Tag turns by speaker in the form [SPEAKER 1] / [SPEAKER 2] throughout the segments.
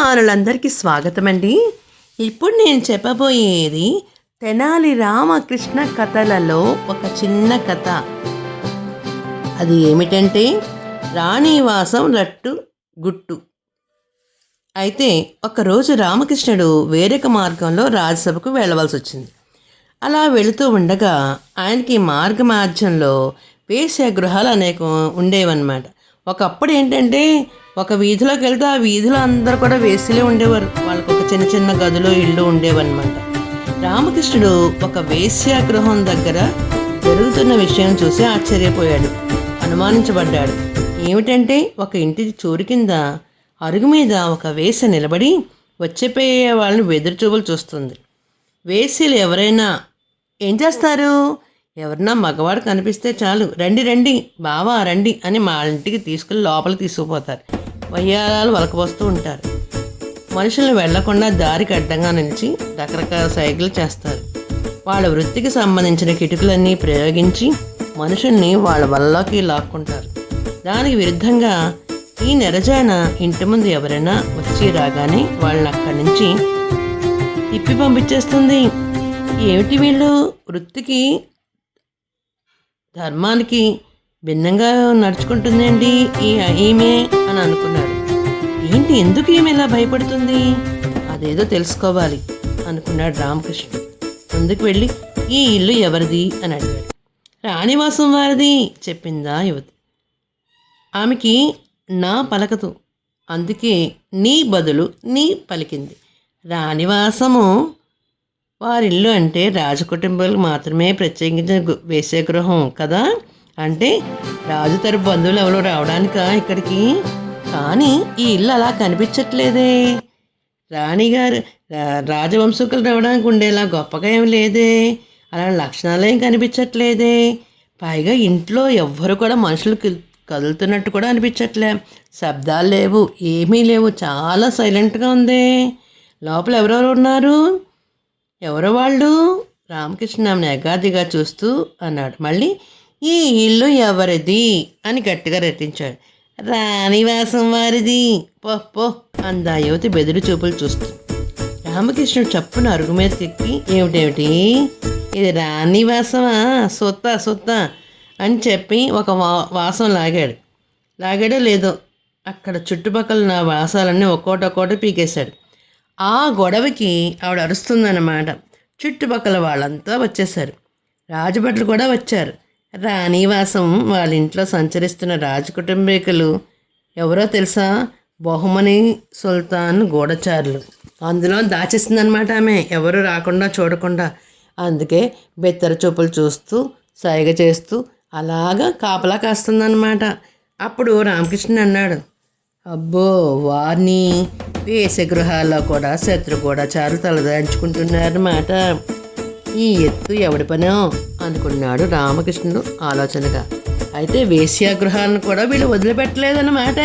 [SPEAKER 1] అభిమానులందరికీ స్వాగతం అండి. ఇప్పుడు నేను చెప్పబోయేది తెనాలి రామకృష్ణ కథలలో ఒక చిన్న కథ. అది ఏమిటంటే రాణివాసం రట్టు గుట్టు. అయితే ఒకరోజు రామకృష్ణుడు వేరొక మార్గంలో రాజ్యసభకు వెళ్ళవలసి వచ్చింది. అలా వెళుతూ ఉండగా ఆయనకి మార్గమాధ్యంలో వేశ్యాగృహాలు అనేకం ఉండేవన్నమాట. ఒకప్పుడు ఏంటంటే ఒక వీధిలోకి వెళ్తే ఆ వీధిలో అందరూ కూడా వేశ్యలే ఉండేవారు. వాళ్ళకు ఒక చిన్న చిన్న గదిలో ఇళ్ళు ఉండేవన్నమాట. రామకృష్ణుడు ఒక వేశ్యాగృహం దగ్గర జరుగుతున్న విషయం చూసి ఆశ్చర్యపోయాడు, అనుమానించబడ్డాడు. ఏమిటంటే ఒక ఇంటి చూరు కింద అరుగు మీద ఒక వేశ్య నిలబడి వచ్చిపోయే వాళ్ళని వెదురుచూపులు చూస్తుంది. వేశ్యలు ఎవరైనా ఏం చేస్తారు? ఎవరన్నా మగవాడు కనిపిస్తే చాలు, రండి రండి బావా రండి అని మా ఇంటికి తీసుకుని లోపలికి తీసుకుపోతారు. వయ్యారాలు వలకపోస్తూ ఉంటారు. మనుషులను వెళ్లకుండా దారికి అడ్డంగా నిలిచి రకరకాల సైకిల్ చేస్తారు. వాళ్ళ వృత్తికి సంబంధించిన కిటుకులన్నీ ప్రయోగించి మనుషుల్ని వాళ్ళ వల్లలోకి లాక్కుంటారు. దానికి విరుద్ధంగా ఈ నెరజాన ఇంటి ముందు ఎవరైనా వచ్చి రాగానే వాళ్ళని అక్కడి నుంచి తిప్పి పంపించేస్తుంది. ఏమిటి వీళ్ళు వృత్తికి ధర్మానికి భిన్నంగా నడుచుకుంటుందండి ఈమె అని అనుకున్నాడు. ఏంటి, ఎందుకు ఈమె ఇలా భయపడుతుంది? అదేదో తెలుసుకోవాలి అనుకున్నాడు రామకృష్ణుడు. ముందుకు వెళ్ళి ఈ ఇల్లు ఎవరిది అని అడిగాడు. రాణివాసం వారిది చెప్పిందా యువతి. ఆమెకి నా పలకదు, అందుకే నీ బదులు నీ పలికింది. రాణివాసము వారిల్లు అంటే రాజకుటుంబాలకు మాత్రమే ప్రత్యేకించిన వేశ్యాగృహం కదా. అంటే రాజు తరపు బంధువులు ఎవరో రావడానికా ఇక్కడికి? కానీ ఈ ఇల్లు అలా కనిపించట్లేదే. రాణిగారు రాజవంశకులు రావడానికి ఉండేలా గొప్పగా ఏం లేదే. అలా లక్షణాలు ఏం కనిపించట్లేదే. పైగా ఇంట్లో ఎవ్వరు కూడా మనుషులు కదులుతున్నట్టు కూడా అనిపించట్లే. శబ్దాలు లేవు, ఏమీ లేవు, చాలా సైలెంట్గా ఉంది. లోపల ఎవరెవరు ఉన్నారు? ఎవరు వాళ్ళు? రామకృష్ణ ఆమెను ఎగాదిగా చూస్తూ అన్నాడు. మళ్ళీ ఈ ఇల్లు ఎవరిది అని గట్టిగా రెట్టించాడు. రాణివాసం వారిది పో పో అందా యువతి బెదిరి చూపులు చూస్తూ. రామకృష్ణుడు చప్పున అరుగు మీదకి ఎక్కి ఏమిటేమిటి ఇది రాణివాసమా, సొత్త అని చెప్పి ఒక వాసం లాగాడో లేదో అక్కడ చుట్టుపక్కల నా వాసాలన్నీ ఒక్కోటి పీకేశాడు. ఆ గొడవకి ఆవిడ అరుస్తుందన్నమాట. చుట్టుపక్కల వాళ్ళంతా వచ్చేశారు. రాజభట్లు కూడా వచ్చారు. రాణివాసం వాళ్ళ ఇంట్లో సంచరిస్తున్న రాజకుటుంబీకులు ఎవరో తెలుసా? బహుమని సుల్తాన్ గూఢచారులు. అందులో దాచేస్తుందన్నమాట ఆమె, ఎవరు రాకుండా చూడకుండా. అందుకే బెత్తర చూపులు చూస్తూ సైగ చేస్తూ అలాగా కాపలా కాస్తుందన్నమాట. అప్పుడు రామకృష్ణ అన్నాడు, అబ్బో వారిని వేశ్యగృహాల్లో కూడా శత్రుగూఢచారులు తలదాంచుకుంటున్నారన్నమాట. ఈ ఎత్తు ఎవడి పనో అనుకున్నాడు రామకృష్ణుడు ఆలోచనగా. అయితే వేశ్యాగృహాలను కూడా వీళ్ళు వదిలిపెట్టలేదన్నమాట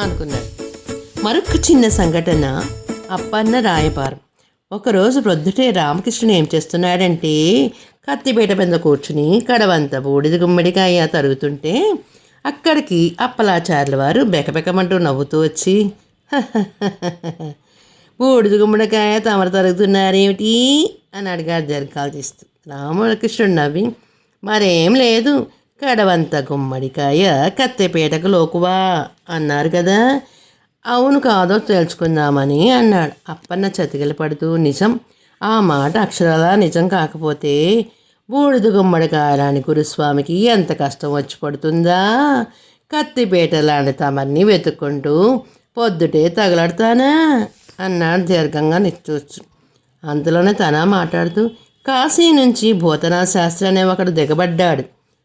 [SPEAKER 1] అనుకున్నాడు. మరొక చిన్న సంఘటన అప్పన్న రాయపారం. ఒకరోజు ప్రొద్దుటే రామకృష్ణుడు ఏం చేస్తున్నాడంటే కత్తిపీట మీద కూర్చుని కడవంత బూడిద గుమ్మడికాయ తరుగుతుంటే అక్కడికి అప్పలాచార్యుల వారు బెకబెకమంటూ నవ్వుతూ వచ్చి బూడిద గుమ్మడికాయ తమరు తరుగుతున్నారేమిటి అని అడిగాడు దీర్ఘాలు తీస్తూ. రామకృష్ణుడు నవ్వి మరేం లేదు, కడవంత గుమ్మడికాయ కత్తిపీటకు లోకువా అన్నారు కదా, అవును కాదో తెలుసుకుందామని అన్నాడు. అప్పన్న చతికిల పడుతూ నిజం, ఆ మాట అక్షరాలా నిజం కాకపోతే బూడిద గుమ్మడికాయలాని గురుస్వామికి ఎంత కష్టం వచ్చి పడుతుందా? కత్తిపీట లాంటి తమర్ని వెతుక్కుంటూ పొద్దుటే తగలడతానా అన్నాడు దీర్ఘంగా నిట్టూర్చు. అంతలోనే తన మాట్లాడుతూ కాశీ నుంచి భూతనాథ శాస్త్రి అనే ఒకడు దిగబడ్డాడు.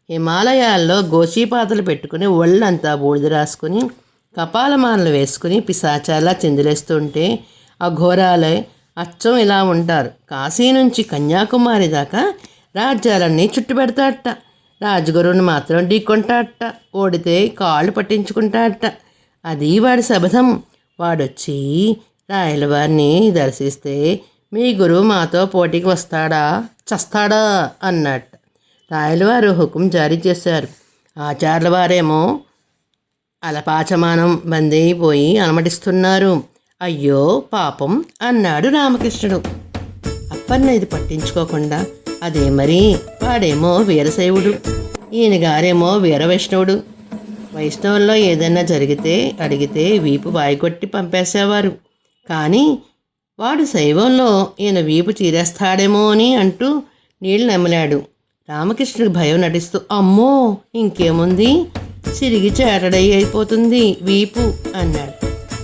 [SPEAKER 1] హిమాలయాల్లో గోచీపాతలు పెట్టుకుని ఒళ్ళంతా బూడిద రాసుకుని కపాలమాలలు వేసుకుని పిశాచాలా చిందులేస్తుంటే అఘోరాలే అచ్చం ఇలా ఉంటారు. కాశీ నుంచి కన్యాకుమారి దాకా రాజ్యాలన్నీ చుట్టుపెడతాడట. రాజగురువుని మాత్రం ఢీకొంటాడట. ఓడితే కాళ్ళు పట్టించుకుంటాడట. అది వాడి శబదం. వాడొచ్చి రాయలవారిని దర్శిస్తే మీ గురువు మాతో పోటీకి వస్తాడా చస్తాడా అన్నట్ట. రాయలవారు హుకుం జారీ చేశారు. ఆచార్యుల వారేమో అలపాచమానం బందీ అయిపోయి అలమటిస్తున్నారు. అయ్యో పాపం అన్నాడు రామకృష్ణుడు. అప్పన్న ఇది పట్టించుకోకుండా, అదే మరి, వాడేమో వీరశైవుడు, ఈయన గారేమో వీర వైష్ణవుడు. వైష్ణవుల్లో ఏదైనా అడిగితే వీపు వాయికొట్టి పంపేసేవారు. కానీ వాడు శైవంలో ఈయన వీపు చీరేస్తాడేమో అని అంటూ నీళ్లు నమ్మలాడు. రామకృష్ణుడికి భయం నటిస్తూ, అమ్మో ఇంకేముంది, చిరిగి చేటడై అయిపోతుంది వీపు అన్నాడు.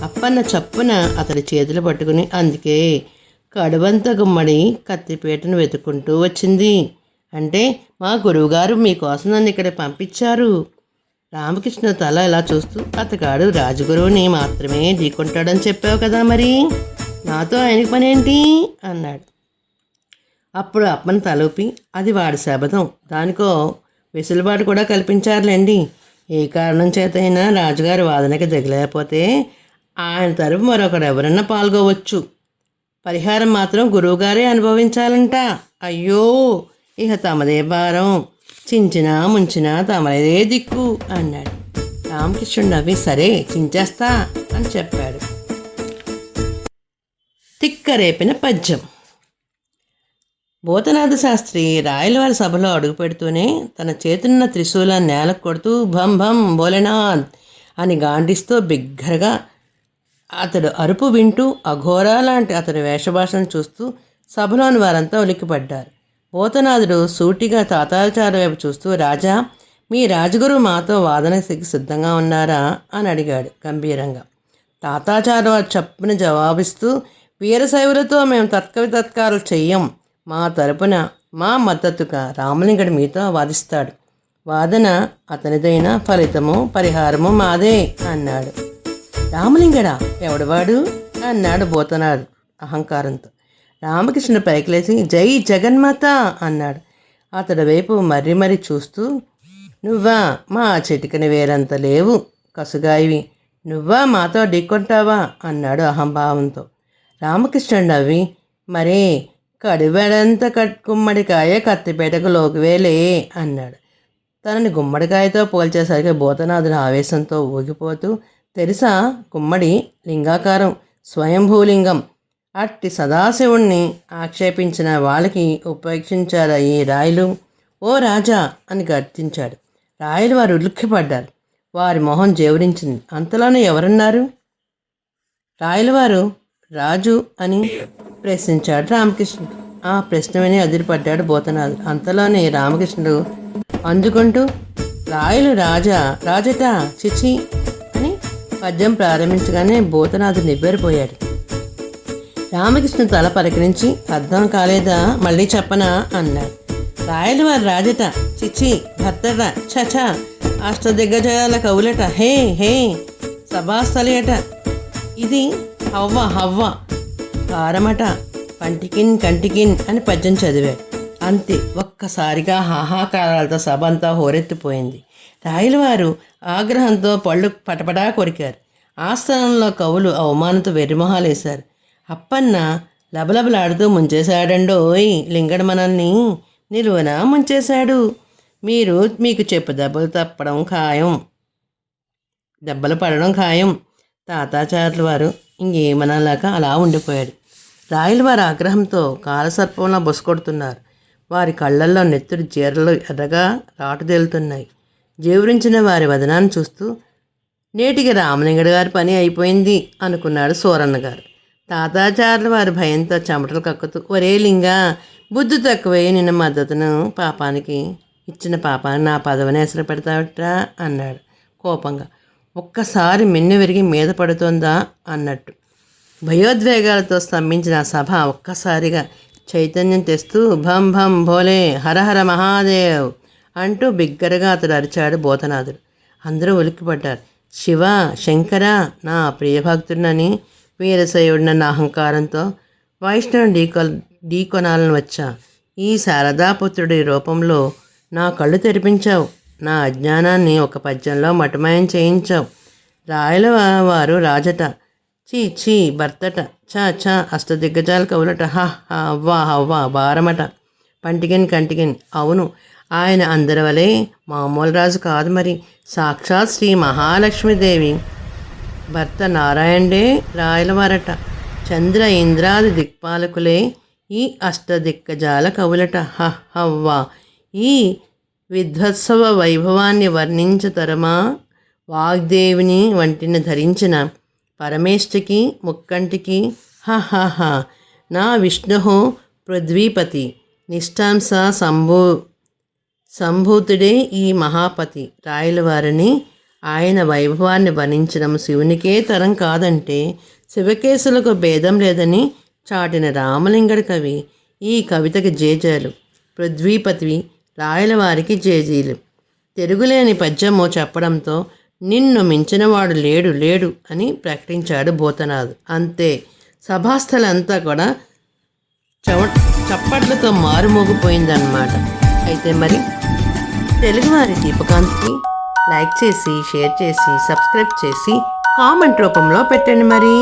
[SPEAKER 1] అప్పన్న చప్పున అతడి చేతులు పట్టుకుని, అందుకే కడువంత గుమ్మడి కత్తిపీటను వెతుక్కుంటూ వచ్చింది. అంటే మా గురువుగారు మీకోసం నన్ను ఇక్కడ పంపించారు. రామకృష్ణ తల ఇలా చూస్తూ, అతగాడు రాజగురువుని మాత్రమే ఢీకొంటాడని చెప్పావు కదా, మరి నాతో ఆయనకి పనేంటి అన్నాడు. అప్పుడు అప్పని తలూపి, అది వాడి శబదం, దానికో వెసులుబాటు కూడా కల్పించారులేండి. ఏ కారణం చేతైనా రాజుగారి వాదనకి దిగలేకపోతే ఆయన తరపు మరొకరు ఎవరన్నా పాల్గొవచ్చు. పరిహారం మాత్రం గురువుగారే అనుభవించాలంట. అయ్యో ఇక తమదే భారం, చించినా ముంచినా తమదే దిక్కు అన్నాడు. రామకృష్ణుడు నవ్వి, సరే చించేస్తా అని చెప్పాడు. తిక్కరేపిన పద్యం. భూతనాథ శాస్త్రి రాయలవారి సభలో అడుగుపెడుతూనే తన చేతున్న త్రిశూలాన్ని నేలకు కొడుతూ భం భం భోలేనాథ్ అని గాండిస్తూ బిగ్గరగా అతడు అరుపు వింటూ అఘోరా లాంటి అతడి వేషభాషను చూస్తూ సభలోని వారంతా ఉలిక్కిపడ్డారు. భూతనాథుడు సూటిగా తాతాచార్య వైపు చూస్తూ, రాజా, మీ రాజగురు మాతో వాదనకి సిద్ధంగా ఉన్నారా అని అడిగాడు గంభీరంగా. తాతాచార్య వారు చప్పున జవాబిస్తూ, వీరశైవులతో మేము తత్కాలు చెయ్యం. మా తరపున మా మద్దతుగా రామలింగడు మీతో వాదిస్తాడు. వాదన అతనిదైన ఫలితము పరిహారము మాదే అన్నాడు. రామలింగడా, ఎవడవాడు అన్నాడు భూతనాథ్ అహంకారంతో. రామకృష్ణ పైకిలేసి, జై జగన్మాత అన్నాడు. అతడి వైపు మర్రి చూస్తూ, నువ్వా, మా చిటికని వేరంత లేవు కసుగాయివి, నువ్వా మాతో ఢీకొంటావా అన్నాడు అహంభావంతో. రామకృష్ణుడు నవ్వి, మరే కడివెడంత గుమ్మడికాయ కత్తిపేటకు లోకివేలే అన్నాడు. తనని గుమ్మడికాయతో పోల్చేసరికి భూతనాథుని ఆవేశంతో ఊగిపోతూ, తెరిసా, గుమ్మడి లింగాకారం, స్వయంభూలింగం, అట్టి సదాశివుణ్ణి ఆక్షేపించిన వాళ్ళకి ఉపేక్షించారు ఈ రాయలు. ఓ రాజా అని గర్జించాడు. రాయలు వారు ఉలిక్కిపడ్డారు. వారి మొహం జేవురించింది. అంతలోనే ఎవరన్నారు? రాయలవారు రాజు అని ప్రశ్నించాడు రామకృష్ణుడు. ఆ ప్రశ్న విని అదిరిపడ్డాడు భూతనాథుడు. అంతలోనే రామకృష్ణుడు అందుకుంటూ, రాయలు రాజట చిచి అని పద్యం ప్రారంభించగానే భూతనాథుడు నివ్వెరపోయాడు. రామకృష్ణుడు తల పరికరించి, అర్థం కాలేదా, మళ్ళీ చెప్పనా అన్నాడు. రాయలు వారు రాజట చిచి భర్తట చచ అష్టదిగ్గజాల కవులట హే హే సభాస్థలియట, ఇది హవ్వ కారమట కంటికిన్ అని పద్యం చదివాడు. అంతే, ఒక్కసారిగా హాహాకారాలతో సభ అంతా హోరెత్తిపోయింది. రాయలవారు ఆగ్రహంతో పళ్ళు పటపటా కొరికారు. ఆస్థానంలో కవులు అవమానంతో వెర్రిమొహాలేశారు. అప్పన్న లబలబలాడుతూ, ముంచేశాడండోయ్ లింగడు, మనల్ని నిలువన ముంచేశాడు. మీకు చెప్పు దెబ్బలు పడడం ఖాయం. తాతాచార్యుల వారు ఇంకేమనలేక అలా ఉండిపోయాడు. రాయలవారి ఆగ్రహంతో కాలసర్పంలో బొసకొడుతున్నారు. వారి కళ్ళల్లో నెత్తురు జీరలు ఎర్రగా రాటుదేలుతున్నాయి. జేవురించిన వారి వదనాన్ని చూస్తూ, నేటికి రామలింగడి గారి పని అయిపోయింది అనుకున్నాడు సూరన్న గారు. తాతాచార్యుల వారి భయంతో చెమటలు కక్కుతూ, ఒరే లింగా, బుద్ధి తక్కువై నిన్న మద్దతును ఇచ్చిన పాపాన్ని నా పదవిని ఎసరు పెడతావట్రా అన్నాడు కోపంగా. ఒక్కసారి మిన్ను విరిగి మీద పడుతోందా అన్నట్టు భయోద్వేగాలతో స్తంభించిన సభ ఒక్కసారిగా చైతన్యం తెస్తూ, భం భం భోలే హరహర మహాదేవ్ అంటూ బిగ్గరగా అతడు అరిచాడు భూతనాథుడు. అందరూ ఉలిక్కిపడ్డారు. శివ, శంకర, నా ప్రియభక్తుడినని వీరశైవుడినన్న అహంకారంతో వైష్ణవుని ఢీకొనాలని వచ్చా. ఈ శారదాపుత్రుడి రూపంలో నా కళ్ళు తెరిపించావు. నా అజ్ఞానాన్ని ఒక పద్యంలో మటుమాయం చేయించావు. రాయల వారు రాజట చీ భర్తట చ అష్టదిగ్గజాల కవులట హవ్వా భారమట కంటికిన్. అవును, ఆయన అందరి వలె మామూలు రాజు కాదు మరి, సాక్షాత్ శ్రీ మహాలక్ష్మీదేవి భర్త నారాయణుడే రాయలవారట. చంద్ర ఇంద్రాది దిక్పాలకులే ఈ అష్టదిక్కజాల కవులట. హవ్వా ఈ విధ్వత్సవ వైభవాన్ని వర్ణించతరమా? వాగ్దేవిని వంటిని ధరించిన పరమేష్టికి ముక్కంటికి హహ నా విష్ణు పృథ్వీపతి నిష్ఠాంస సంభూతుడే ఈ మహాపతి. రాయలవారిని ఆయన వైభవాన్ని వర్ణించడం శివునికే తరం కాదంటే శివకేశులకు భేదం లేదని చాటిన రామలింగడి కవి. ఈ కవితకి జేజేలు. పృథ్వీపతి రాయలవారికి జేజీలు. తిరుగులేని పద్యము చెప్పడంతో నిన్ను మించినవాడు లేడు లేడు అని ప్రకటించాడు భూతనాథ్. అంతే, సభాస్థలంతా కూడా చప్పట్లతో మారుమోగిపోయిందన్నమాట. అయితే మరి తెలుగువారి దీపకాంత్కి లైక్ చేసి, షేర్ చేసి, సబ్స్క్రైబ్ చేసి కామెంట్ రూపంలో పెట్టండి మరి.